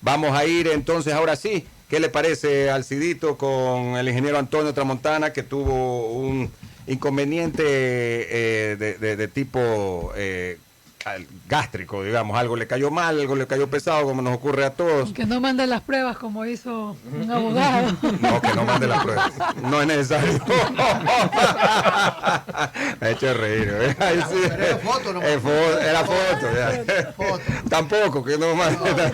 Vamos a ir entonces ahora sí. ¿Qué le parece, Alcidito, con el ingeniero Antonio Tramontana, que tuvo un inconveniente de tipo gástrico, digamos? Algo le cayó mal, algo le cayó pesado, como nos ocurre a todos. Que no mande las pruebas como hizo un abogado. No, que no mande las pruebas. No es necesario. Me ha hecho reír. Ahí sí. Pero era foto, ¿no? Era foto. Foto. Tampoco, que no mande.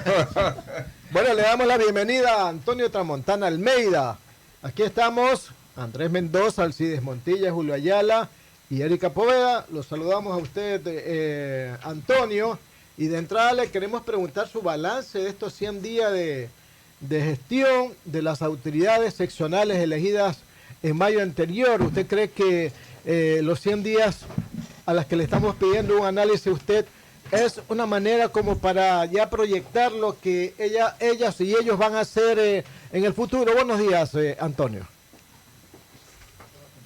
Bueno, le damos la bienvenida a Antonio Tramontana Almeida. Aquí estamos, Andrés Mendoza, Alcides Montilla, Julio Ayala y Erika Poveda. Los saludamos a usted, Antonio. Y de entrada le queremos preguntar su balance de estos 100 días de gestión de las autoridades seccionales elegidas en mayo anterior. ¿Usted cree que los 100 días a las que le estamos pidiendo un análisis a usted es una manera como para ya proyectar lo que ellas y ellos van a hacer en el futuro? Buenos días, Antonio.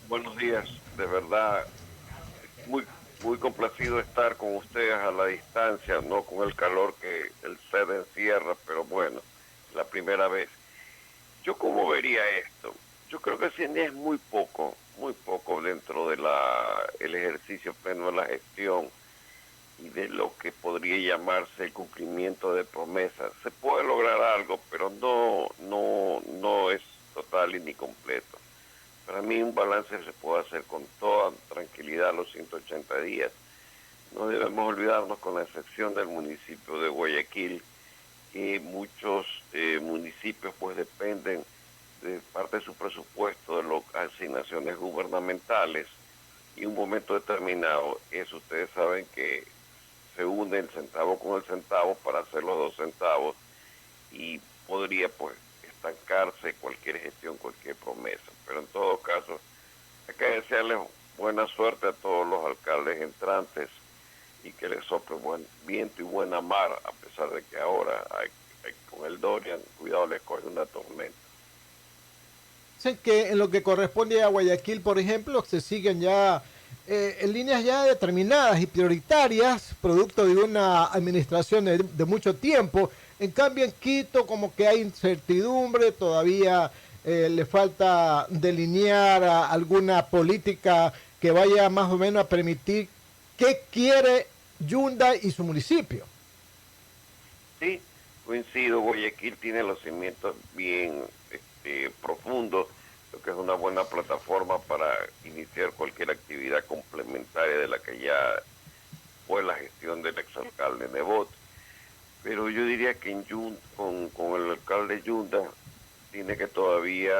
Buenos días, de verdad, muy complacido estar con ustedes a la distancia, no con el calor que el sed encierra, pero bueno, la primera vez. ¿Yo cómo vería esto? Yo creo que 100 días es muy poco dentro de el ejercicio pleno de la gestión y de lo que podría llamarse el cumplimiento de promesas. Se puede lograr algo, pero no es total y ni completo. Para mí un balance se puede hacer con toda tranquilidad los 180 días. No debemos olvidarnos, con la excepción del municipio de Guayaquil, que muchos municipios pues dependen de parte de su presupuesto de las asignaciones gubernamentales, y en un momento determinado, eso ustedes saben que se une el centavo con el centavo para hacer los 2 centavos, y podría pues estancarse cualquier gestión, cualquier promesa. Pero en todo caso, hay que desearles buena suerte a todos los alcaldes entrantes y que les sople buen viento y buena mar, a pesar de que ahora con el Dorian, cuidado, les coge una tormenta. Sé que en lo que corresponde a Guayaquil, por ejemplo, se siguen ya en líneas ya determinadas y prioritarias, producto de una administración de mucho tiempo. En cambio, en Quito como que hay incertidumbre, todavía le falta delinear alguna política que vaya más o menos a permitir qué quiere Yunda y su municipio. Sí, coincido, Guayaquil tiene los cimientos bien profundos, lo que es una buena plataforma para iniciar cualquier actividad complementaria de la que ya fue la gestión del exalcalde Nebot. Pero yo diría que con el alcalde Yunda tiene que todavía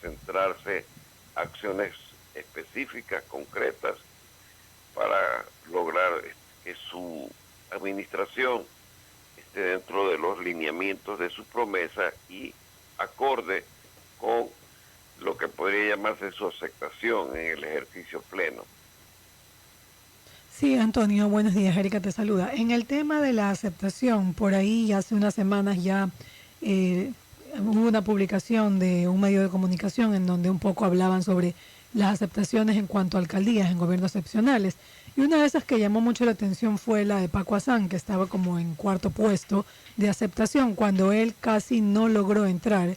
centrarse acciones específicas, concretas, para lograr que su administración esté dentro de los lineamientos de su promesa y acorde con lo que podría llamarse su aceptación en el ejercicio pleno. Sí, Antonio, buenos días, Erika te saluda. En el tema de la aceptación, por ahí hace unas semanas ya hubo una publicación de un medio de comunicación en donde un poco hablaban sobre las aceptaciones en cuanto a alcaldías en gobiernos excepcionales. Y una de esas que llamó mucho la atención fue la de Paco Azán, que estaba como en 4º puesto de aceptación, cuando él casi no logró entrar,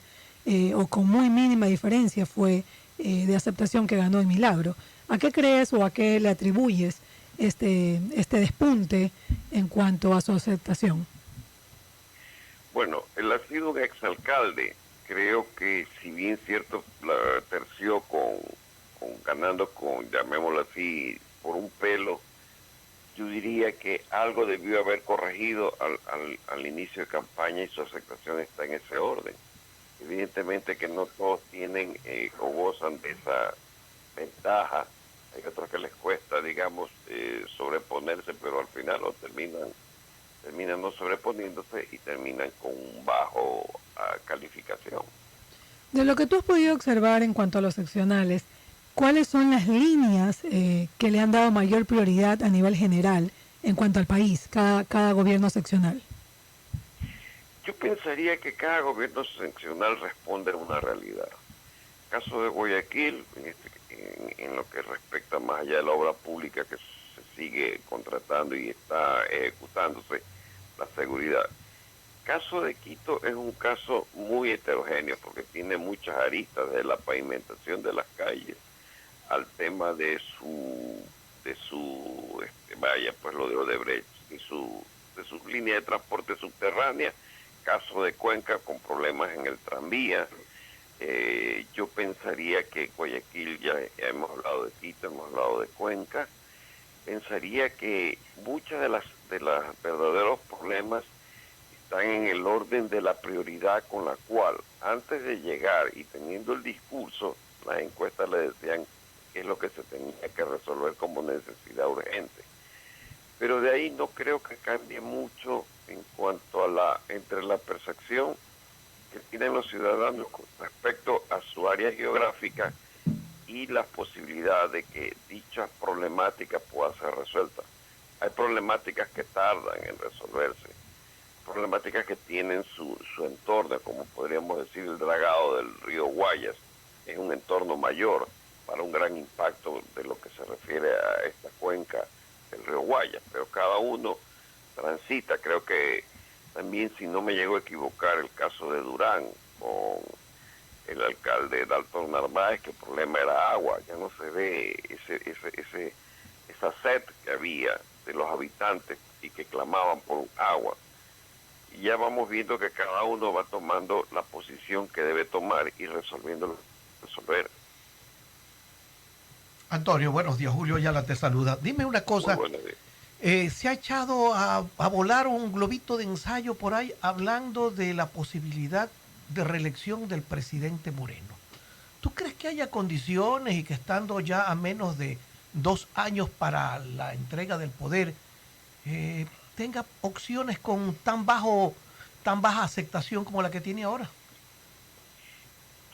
o con muy mínima diferencia fue de aceptación que ganó el Milagro. ¿A qué crees o a qué le atribuyes este despunte en cuanto a su aceptación? Bueno, él ha sido un exalcalde. Creo que, si bien cierto, terció ganando con, llamémoslo así, por un pelo, yo diría que algo debió haber corregido al inicio de campaña, y su aceptación está en ese orden. Evidentemente que no todos tienen o gozan de esa ventaja. Hay otros que les cuesta, digamos, sobreponerse, pero al final lo terminan no sobreponiéndose y terminan con un bajo calificación. De lo que tú has podido observar en cuanto a los seccionales, ¿cuáles son las líneas que le han dado mayor prioridad a nivel general en cuanto al país, cada gobierno seccional? Yo pensaría que cada gobierno seccional responde a una realidad. Caso de Guayaquil, en lo que respecta más allá de la obra pública que se sigue contratando y está ejecutándose, la seguridad. caso de Quito es un caso muy heterogéneo porque tiene muchas aristas, de la pavimentación de las calles al tema vaya, pues lo de Odebrecht y de su línea de transporte subterránea, caso de Cuenca con problemas en el tranvía. Yo pensaría que Guayaquil, ya hemos hablado de Quito, hemos hablado de Cuenca, pensaría que muchos de los verdaderos problemas están en el orden de la prioridad con la cual, antes de llegar y teniendo el discurso, las encuestas le decían qué es lo que se tenía que resolver como necesidad urgente. Pero de ahí no creo que cambie mucho en cuanto a entre la percepción que tienen los ciudadanos con respecto a su área geográfica y las posibilidades de que dichas problemáticas puedan ser resueltas. Hay problemáticas que tardan en resolverse, problemáticas que tienen su entorno, como podríamos decir el dragado del río Guayas, es un entorno mayor para un gran impacto de lo que se refiere a esta cuenca del río Guayas, pero cada uno transita. Creo que también, si no me llego a equivocar, el caso de Durán con el alcalde Dalton Narváez, que el problema era agua, ya no se ve esa sed que había de los habitantes y que clamaban por agua. Y ya vamos viendo que cada uno va tomando la posición que debe tomar y resolver. Antonio, buenos días. Julio Ayala te saluda. Dime una cosa. Se ha echado a volar un globito de ensayo por ahí hablando de la posibilidad de reelección del presidente Moreno. ¿Tú crees que haya condiciones y que estando ya a menos de 2 años para la entrega del poder, tenga opciones con tan baja aceptación como la que tiene ahora?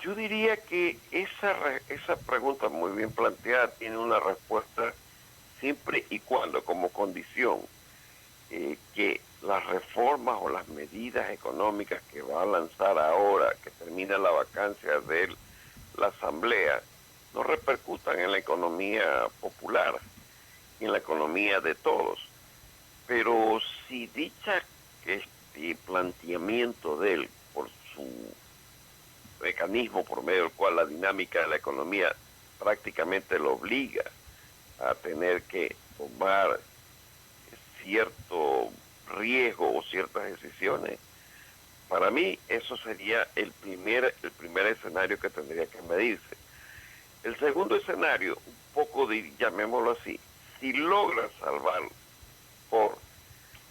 Yo diría que esa pregunta muy bien planteada tiene una respuesta siempre y cuando, como condición, que las reformas o las medidas económicas que va a lanzar ahora, que termina la vacancia de la Asamblea, no repercutan en la economía popular y en la economía de todos. Pero si dicha planteamiento de él, por su mecanismo por medio del cual la dinámica de la economía prácticamente lo obliga a tener que tomar cierto riesgo o ciertas decisiones, para mí eso sería el primer escenario que tendría que medirse. El segundo escenario, un poco llamémoslo así, si logra salvar por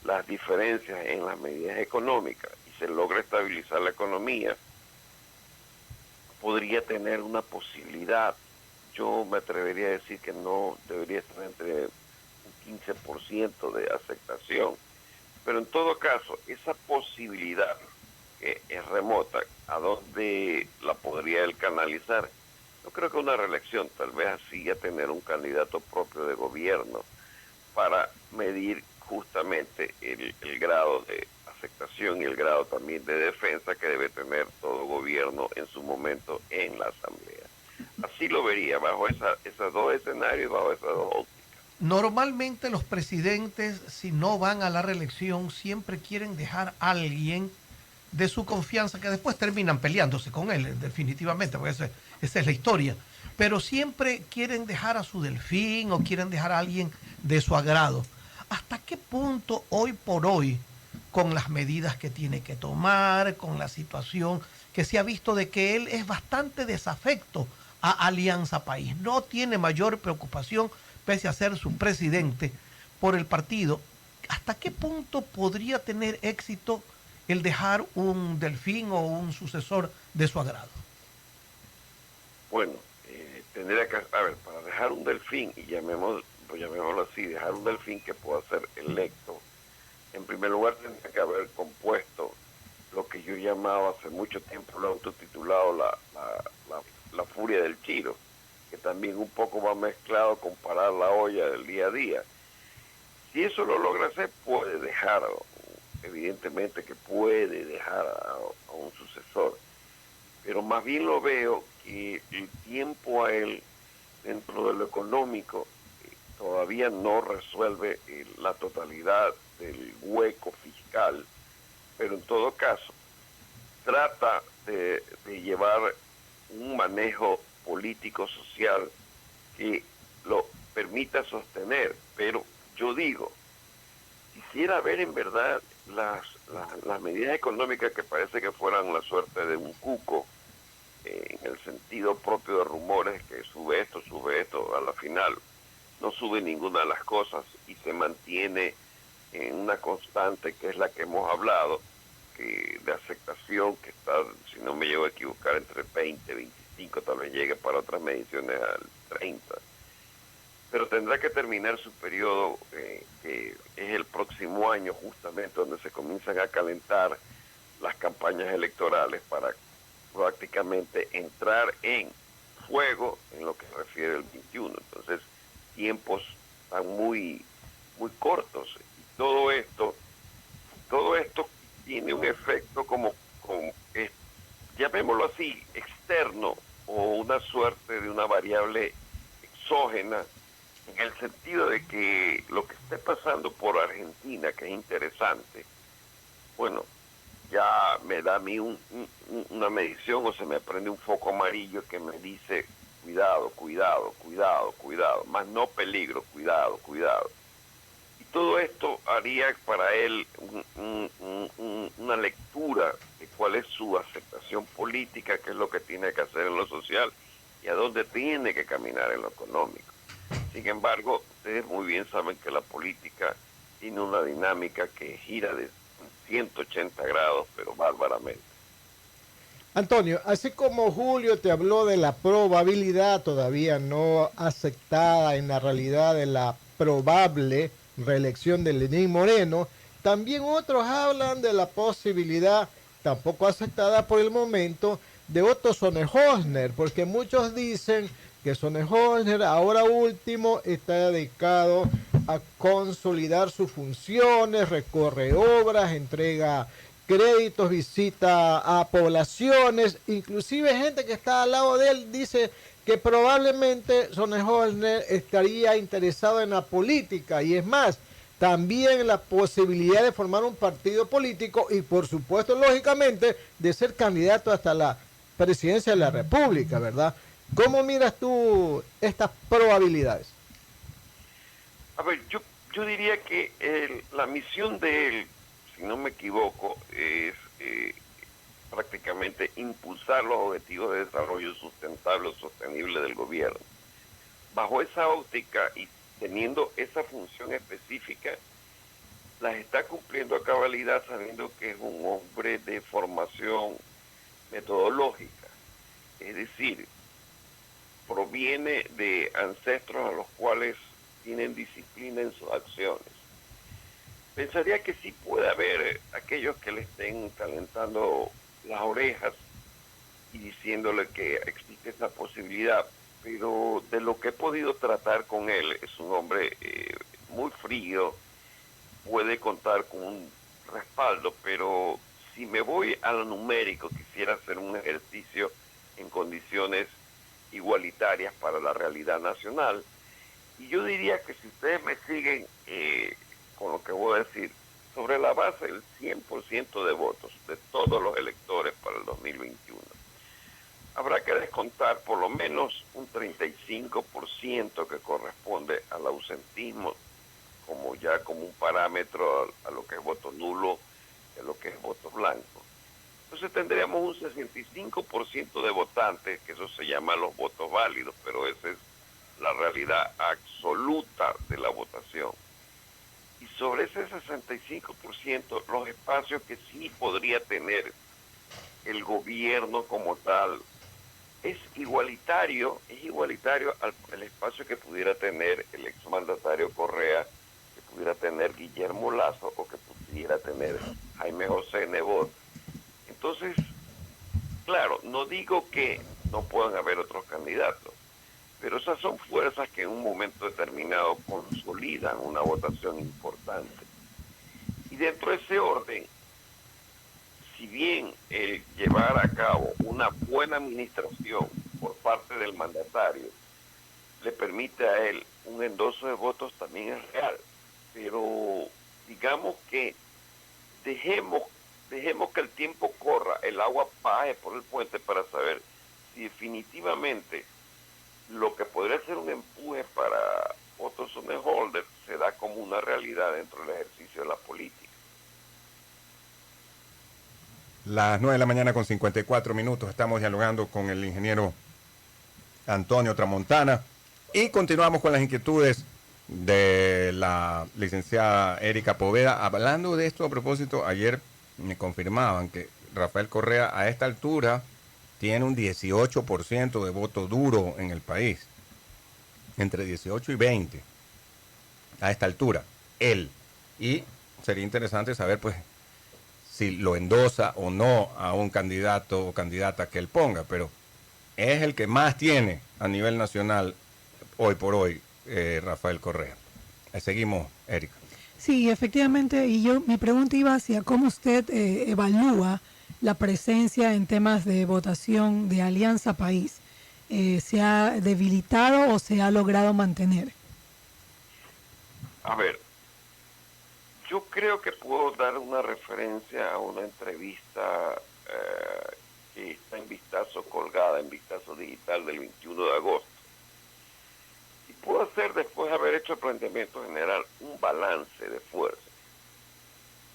las diferencias en las medidas económicas y se logra estabilizar la economía, podría tener una posibilidad. Yo me atrevería a decir que no debería estar entre un 15% de aceptación, pero en todo caso, esa posibilidad que es remota, ¿a dónde la podría él canalizar? Yo creo que una reelección, tal vez así, a tener un candidato propio de gobierno para medir justamente el grado de aceptación y el grado también de defensa que debe tener todo gobierno en su momento en la Asamblea. Así lo vería, bajo esos dos escenarios, bajo esas dos ópticas. Normalmente los presidentes, si no van a la reelección, siempre quieren dejar a alguien de su confianza, que después terminan peleándose con él, definitivamente, porque esa es la historia. Pero siempre quieren dejar a su delfín o quieren dejar a alguien de su agrado. ¿Hasta qué punto hoy por hoy, con las medidas que tiene que tomar, con la situación que se ha visto de que él es bastante desafecto a Alianza País, no tiene mayor preocupación, pese a ser su presidente, por el partido, hasta qué punto podría tener éxito el dejar un delfín o un sucesor de su agrado? Bueno, tendría que, para dejar un delfín, y llamémoslo así, dejar un delfín que pueda ser electo, en primer lugar tendría que haber compuesto lo que yo llamaba hace mucho tiempo, lo autotitulado la furia del Chiro, que también un poco va mezclado con parar la olla del día a día. Si eso lo logra hacer, puede dejar, evidentemente que puede dejar a un sucesor, pero más bien lo veo que el tiempo a él, dentro de lo económico, todavía no resuelve la totalidad del hueco fiscal pero en todo caso trata de llevar un manejo político-social que lo permita sostener. Pero yo digo, quisiera ver en verdad las medidas económicas que parece que fueran la suerte de un cuco, en el sentido propio de rumores, que sube esto, a la final no sube ninguna de las cosas y se mantiene en una constante que es la que hemos hablado, que de aceptación, que está, si no me llego a equivocar, entre 20, 25, tal vez llegue para otras mediciones al 30. Pero tendrá que terminar su periodo, que es el próximo año, justamente donde se comienzan a calentar las campañas electorales para prácticamente entrar en fuego en lo que se refiere al 21. Entonces, tiempos están muy cortos. Y todo esto tiene un efecto como llamémoslo así, externo, o una suerte de una variable exógena, en el sentido de que lo que esté pasando por Argentina, que es interesante, bueno, ya me da a mí una medición, o se me prende un foco amarillo que me dice cuidado, más no peligro, cuidado. Y todo esto haría para él una lectura de cuál es su aceptación política, qué es lo que tiene que hacer en lo social y a dónde tiene que caminar en lo económico. Sin embargo, ustedes muy bien saben que la política tiene una dinámica que gira de 180 grados, pero bárbaramente. Antonio, así como Julio te habló de la probabilidad todavía no aceptada en la realidad de la probable reelección de Lenín Moreno, también otros hablan de la posibilidad, tampoco aceptada por el momento, de Otto Sonnenhösner, porque muchos dicen que Sonnenhösner ahora último está dedicado a consolidar sus funciones, recorre obras, entrega créditos, visita a poblaciones, inclusive gente que está al lado de él dice que probablemente Sonnenhösner estaría interesado en la política, y es más, también la posibilidad de formar un partido político y por supuesto, lógicamente, de ser candidato hasta la presidencia de la República, ¿verdad? ¿Cómo miras tú estas probabilidades? A ver, yo diría que la misión de él, si no me equivoco, es prácticamente impulsar los objetivos de desarrollo sustentable o sostenible del gobierno. Bajo esa óptica y teniendo esa función específica, las está cumpliendo a cabalidad, sabiendo que es un hombre de formación metodológica. Es decir, proviene de ancestros a los cuales tienen disciplina en sus acciones. Pensaría que sí puede haber aquellos que le estén calentando las orejas y diciéndole que existe esa posibilidad, pero de lo que he podido tratar con él, es un hombre muy frío, puede contar con un respaldo, pero si me voy a lo numérico, quisiera hacer un ejercicio en condiciones igualitarias para la realidad nacional, y yo diría que si ustedes me siguen con lo que voy a decir, sobre la base del 100% de votos de todos los electores para el 2021, habrá que descontar por lo menos un 35% que corresponde al ausentismo, como un parámetro a lo que es voto nulo y a lo que es voto blanco. Entonces tendríamos un 65% de votantes, que eso se llama los votos válidos, pero esa es la realidad absoluta de la votación. Y sobre ese 65%, los espacios que sí podría tener el gobierno como tal, es igualitario al espacio que pudiera tener el exmandatario Correa, que pudiera tener Guillermo Lazo o que pudiera tener Jaime José Nebot. Entonces, claro, no digo que no puedan haber otros candidatos, pero esas son fuerzas que en un momento determinado consolidan una votación importante. Y dentro de ese orden, si bien el llevar a cabo una buena administración por parte del mandatario le permite a él un endoso de votos, también es real. Pero digamos que dejemos dejemos que el tiempo corra, el agua baje por el puente para saber si definitivamente lo que podría ser un empuje para otros holders se da como una realidad dentro del ejercicio de la política. Las 9 de la mañana con 54 minutos. Estamos dialogando con el ingeniero Antonio Tramontana y continuamos con las inquietudes de la licenciada Erika Poveda. Hablando de esto a propósito, ayer me confirmaban que Rafael Correa a esta altura tiene un 18% de voto duro en el país, entre 18 y 20 a esta altura, él. Y sería interesante saber pues si lo endosa o no a un candidato o candidata que él ponga, pero es el que más tiene a nivel nacional hoy por hoy, Rafael Correa. Seguimos, Erika. Sí, efectivamente, y mi pregunta iba hacia cómo usted evalúa la presencia en temas de votación de Alianza País. ¿Se ha debilitado o se ha logrado mantener? A ver, yo creo que puedo dar una referencia a una entrevista que está en Vistazo colgada, en Vistazo Digital del 21 de agosto. Y puedo hacer, después de haber hecho el planteamiento general, un balance de fuerza.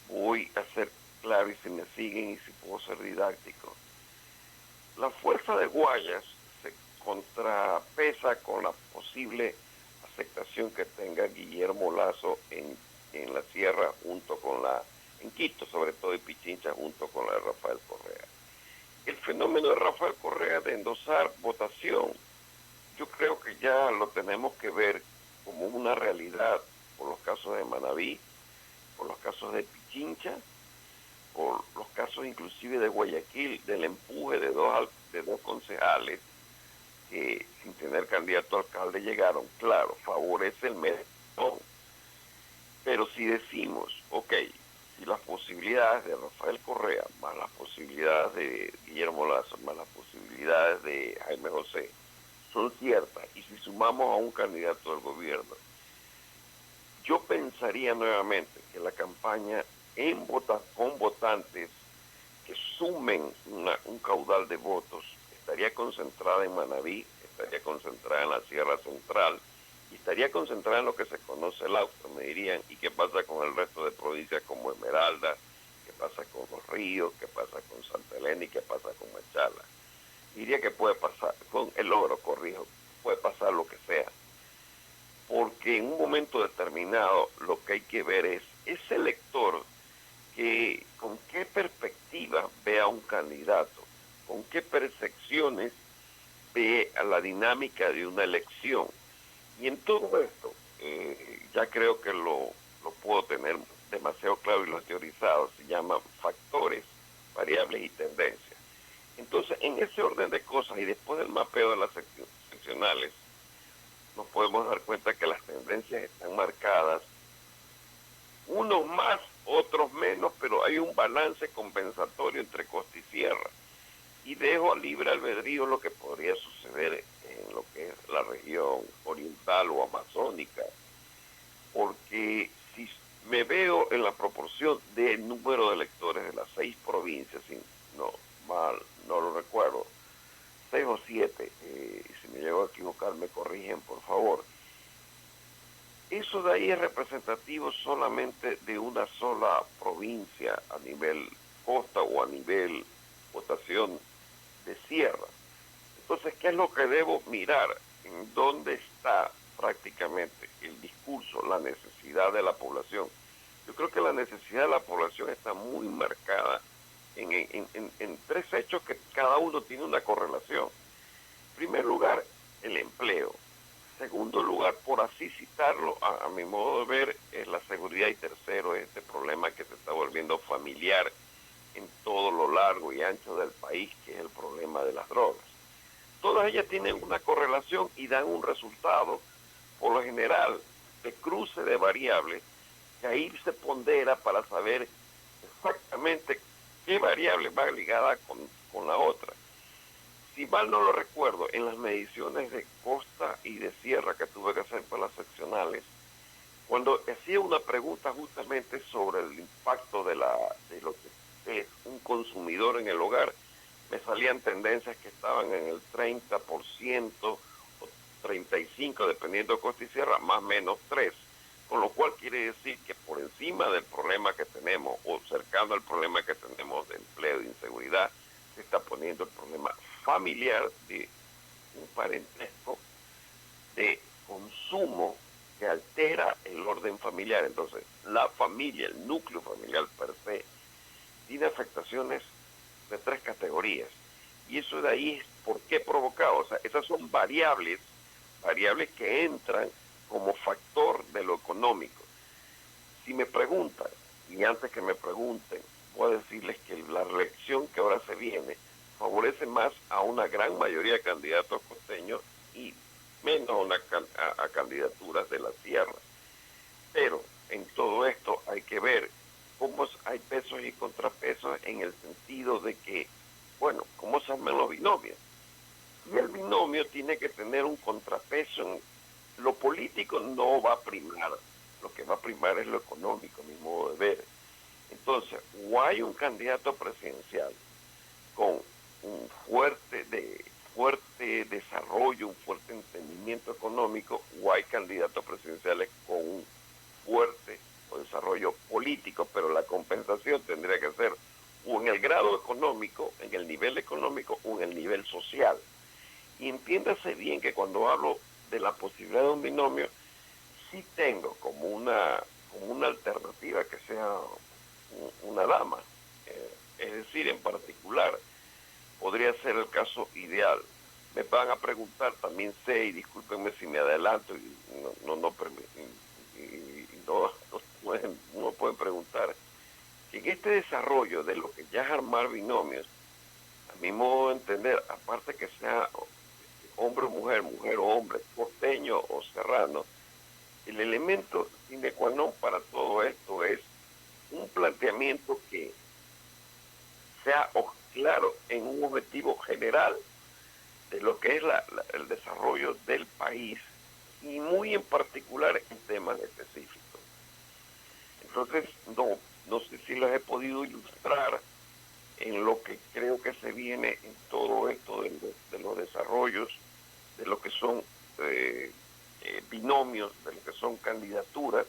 Voy a ser claro y si me siguen y si puedo ser didáctico. La fuerza de Guayas se contrapesa con la posible aceptación que tenga Guillermo Lazo en la sierra en Quito sobre todo, y Pichincha junto con la de Rafael Correa. El fenómeno de Rafael Correa de endosar votación, yo creo que ya lo tenemos que ver como una realidad por los casos de Manabí, por los casos de Pichincha, por los casos inclusive de Guayaquil, del empuje de dos concejales que sin tener candidato a alcalde llegaron. Claro, favorece el medio. Pero si decimos, ok, si las posibilidades de Rafael Correa, más las posibilidades de Guillermo Lazo, más las posibilidades de Jaime José, son ciertas, y si sumamos a un candidato del gobierno, yo pensaría nuevamente que la campaña con votantes que sumen un caudal de votos estaría concentrada en Manabí, estaría concentrada en la Sierra Central, y estaría concentrada en lo que se conoce el auto. Me dirían, ¿y qué pasa con el resto de provincias como Esmeralda? ¿Qué pasa con Los Ríos? ¿Qué pasa con Santa Elena? ¿Y qué pasa con Machala? Diría que puede pasar, con El Oro, corrijo, puede pasar lo que sea. Porque en un momento determinado lo que hay que ver es ese elector que con qué perspectiva ve a un candidato, con qué percepciones ve a la dinámica de una elección. Y en todo esto, ya creo que lo puedo tener demasiado claro y lo he teorizado, se llaman factores, variables y tendencias. Entonces, en ese orden de cosas y después del mapeo de las seccionales, nos podemos dar cuenta que las tendencias están marcadas, unos más, otros menos, pero hay un balance compensatorio entre costa y sierra. Y dejo a libre albedrío lo que podría suceder en lo que es la región oriental o amazónica, porque si me veo en la proporción del número de electores de las 6 provincias, si no lo recuerdo, 6 o 7, si me llego a equivocar me corrigen por favor, eso de ahí es representativo solamente de una sola provincia a nivel costa o a nivel votación de sierra. Entonces, ¿qué es lo que debo mirar? ¿En dónde está prácticamente el discurso, la necesidad de la población? Yo creo que la necesidad de la población está muy marcada en 3 hechos que cada uno tiene una correlación. En primer lugar, el empleo. Segundo lugar, por así citarlo, a mi modo de ver, es la seguridad. Y tercero, es este problema que se está volviendo familiar en todo lo largo y ancho del país, que es el problema de las drogas. Todas ellas tienen una correlación y dan un resultado, por lo general, de cruce de variables, que ahí se pondera para saber exactamente qué variable va ligada con la otra. Si mal no lo recuerdo, en las mediciones de costa y de sierra que tuve que hacer para las seccionales, cuando hacía una pregunta justamente sobre el impacto de lo que es un consumidor en el hogar, me salían tendencias que estaban en el 30% o 35%, dependiendo de costa y sierra, más o menos 3%. Con lo cual quiere decir que por encima del problema que tenemos, o cercano al problema que tenemos de empleo e inseguridad, se está poniendo el problema familiar de un parentesco de consumo que altera el orden familiar. Entonces, la familia, el núcleo familiar per se, tiene afectaciones de 3 categorías. Y eso de ahí es por qué provocado. O sea, esas son variables que entran como factor de lo económico. Si me preguntan, y antes que me pregunten, voy a decirles que la reelección que ahora se viene favorece más a una gran mayoría de candidatos costeños y menos a candidaturas de la sierra. Pero en todo esto hay que ver cómo hay pesos y contrapesos en el sentido de que, bueno, cómo se arman los binomios. Y el binomio tiene que tener un contrapeso. Lo político no va a primar, lo que va a primar es lo económico, mi modo de ver. Entonces, o hay un candidato presidencial con un fuerte desarrollo, un fuerte entendimiento económico, o hay candidatos presidenciales con un fuerte desarrollo político, pero la compensación tendría que ser o en el grado económico, en el nivel económico, o en el nivel social. Y entiéndase bien que cuando hablo de la posibilidad de un binomio, sí tengo como una alternativa que sea una dama. Es decir, en particular, podría ser el caso ideal. Me van a preguntar, también sé, y discúlpenme si me adelanto, y no pueden preguntar, que en este desarrollo de lo que ya es armar binomios, a mi modo de entender, aparte que sea hombre o mujer, mujer o hombre, costeño o serrano, el elemento sine qua non para todo esto es un planteamiento que sea claro en un objetivo general de lo que es el desarrollo del país y muy en particular en temas específicos. Entonces, no sé si los he podido ilustrar en lo que creo que se viene en todo esto de los desarrollos, de lo que son binomios, de lo que son candidaturas.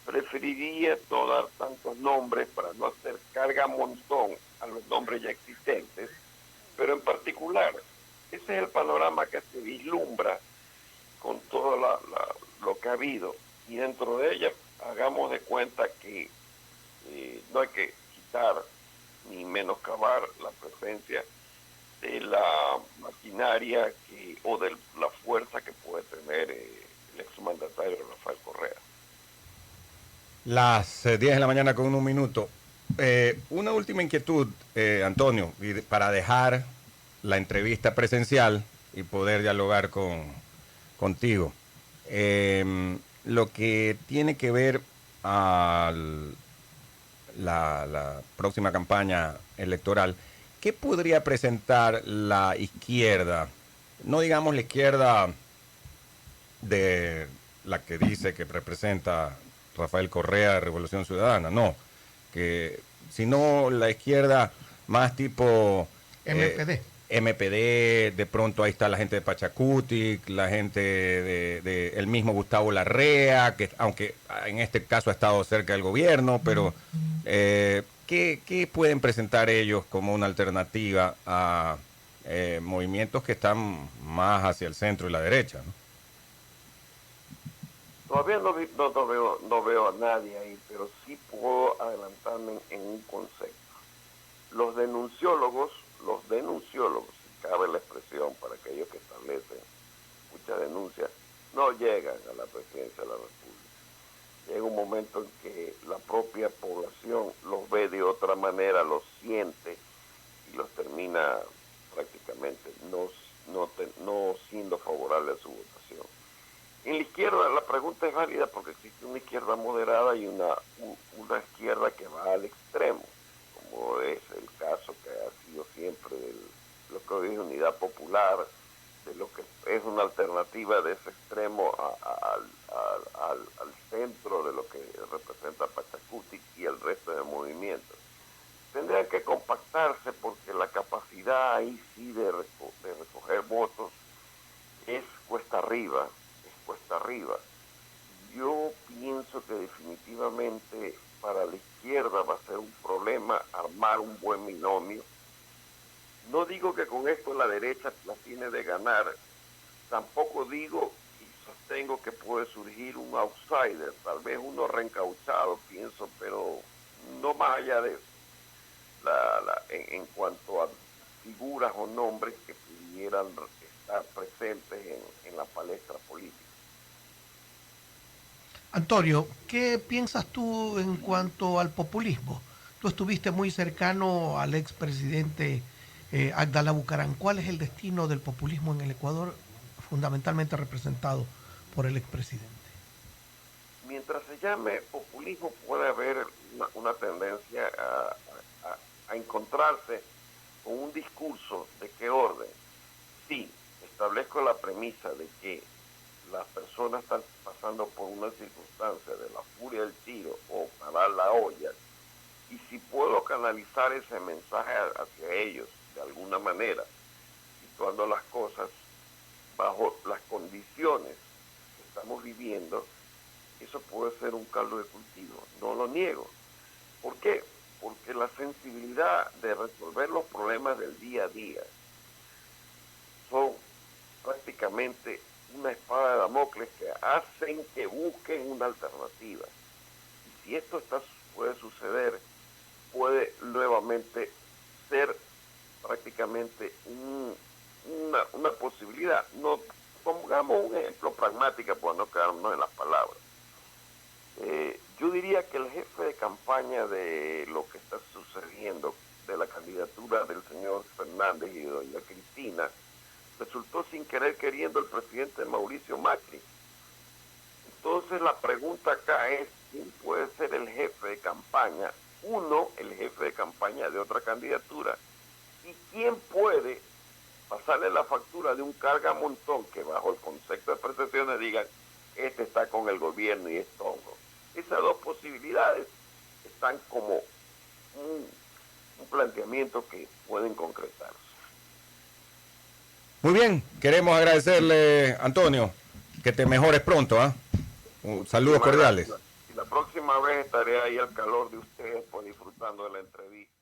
Preferiría no dar tantos nombres para no hacer carga montón a los nombres ya existentes, pero en particular, ese es el panorama que se vislumbra con todo lo que ha habido, y dentro de ella hagamos de cuenta que no hay que quitar ni menoscabar la presencia de la maquinaria o de la fuerza que puede tener el exmandatario Rafael Correa. Las 10 de la mañana con 1 minuto. Una última inquietud, Antonio, para dejar la entrevista presencial y poder dialogar contigo. Lo que tiene que ver a la próxima campaña electoral, ¿qué podría presentar la izquierda? No digamos la izquierda de la que dice que representa Rafael Correa de Revolución Ciudadana, no, sino la izquierda más tipo MPD. MPD, de pronto ahí está la gente de Pachacuti, la gente de el mismo Gustavo Larrea, que aunque en este caso ha estado cerca del gobierno, pero ¿qué pueden presentar ellos como una alternativa a movimientos que están más hacia el centro y la derecha, ¿no? Todavía no veo a nadie ahí, pero sí puedo adelantarme en un concepto. Los denunciólogos, si cabe la expresión para aquellos que establecen muchas denuncias, no llegan a la presidencia de la República. Llega un momento en que la propia población los ve de otra manera, los siente y los termina prácticamente no siendo favorable a su votación. En la izquierda la pregunta es válida porque existe una izquierda moderada y una izquierda que va al extremo, como es el caso que ha sido siempre de lo que hoy es Unidad Popular, de lo que es una alternativa de ese extremo al centro de lo que representa Pachacuti y el resto de movimientos. tendrían que compactarse porque la capacidad ahí sí de recoger votos es cuesta arriba, Yo pienso que definitivamente para la izquierda va a ser un problema armar un buen binomio. No digo que con esto la derecha la tiene de ganar, tampoco digo y sostengo que puede surgir un outsider, tal vez uno reencauchado, pienso, pero no más allá de eso. En cuanto a figuras o nombres que pudieran estar presentes en la palestra política. Antonio, ¿qué piensas tú en cuanto al populismo? Tú estuviste muy cercano al expresidente Abdalá Bucaram. ¿Cuál es el destino del populismo en el Ecuador, fundamentalmente representado por el expresidente? Mientras se llame populismo, puede haber una tendencia a encontrarse con un discurso de qué orden. Sí, establezco la premisa de que las personas están pasando por una circunstancia de la furia del tiro o parar la olla, y si puedo canalizar ese mensaje hacia ellos de alguna manera, situando las cosas bajo las condiciones que estamos viviendo, eso puede ser un caldo de cultivo, no lo niego. ¿Por qué? Porque la sensibilidad de resolver los problemas del día a día son prácticamente una espada de Damocles que hacen que busquen una alternativa. Y si esto puede suceder, puede nuevamente ser prácticamente una posibilidad. No, pongamos un ejemplo pragmático para no quedarnos en las palabras. Yo diría que el jefe de campaña de lo que está sucediendo, de la candidatura del señor Fernández y de doña Cristina, resultó sin querer queriendo el presidente Mauricio Macri. Entonces la pregunta acá es, ¿quién puede ser el jefe de campaña? Uno, el jefe de campaña de otra candidatura, y quién puede pasarle la factura de un cargamontón que bajo el concepto de percepciones digan, este está con el gobierno y es tongo. Esas dos posibilidades están como un planteamiento que pueden concretarse. Muy bien, queremos agradecerle, Antonio, que te mejores pronto. Saludos cordiales. Y la próxima vez estaré ahí al calor de ustedes, pues disfrutando de la entrevista.